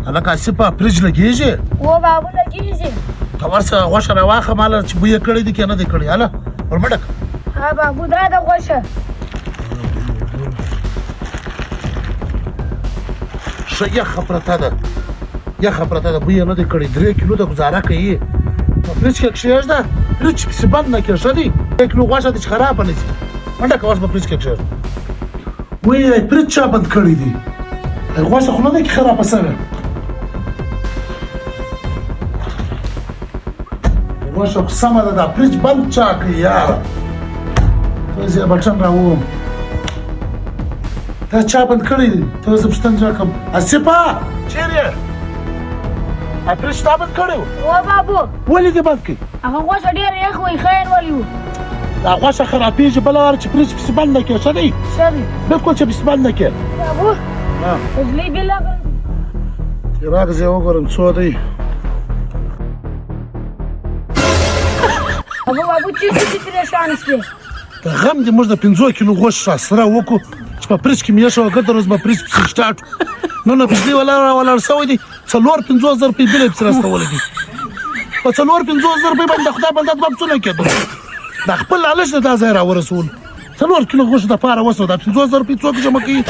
هلکه اسیپه فریج لګېږي؟ و بابو لګېږي. ته ورسه غوښه راواخه ماله چې بوی یې کړی دی که نه دی کړی. هله ورمډک. ها بابو دا د غوښه. ښه یخه پرته ده، یخه پرته ده، بوی یې نه دی کړی. 3 کیلو ده ګزاره کوي. په فریج کې کښېږده، فریج پسې بند نه کړه ښه دی. 1 کیلو غوښه دې چې خرابه نه شي. منډه کوه اوس به فریج کې کښېږده. وایي فریج چا بند کړی دی؟ غوښه خو نه ده کې خرابه شوې. غوښه خو سمه ده، دا فریج بند چا کړي یاره. زه یې بټن راووم. دا چا بند کړی دی؟ ته زه پوښتنه چا کوم. اسیپه چیرې یې؟ فریج تا بند کړی و؟ و بابو. ولې دې بند کړي؟ هغه غوښه ډېره یخ وي، ښه یې ولي و. دا غوښه خرابېږي بله واره چې فریج پسې بند نه کړې ښه دی؟ ښه دی. بلکل چې پسې بند نه کړې. بابو بجلۍ بل راغله. چراغ زه وګورم څو دی. بابو چیرته دې پریشان شوې؟ د غم دې موږ د 5 کیلو غوښه سره وکړو چې په فریج کې مې ایښه وه، ګټه ورځ به فریج پسې سټارټ نو بجلۍ ولاړ شوی دی. 4-5 روپۍ بل یې پسې راستولی دي. په 4-5 روپۍ باندې د خدای بنده دوه پسونه کېدل. دا خپل لالچ د دا ځای راورسول. 4 کیلو غوښه دپاره وسوه، دا 15 روپۍ څوک جمع کوي؟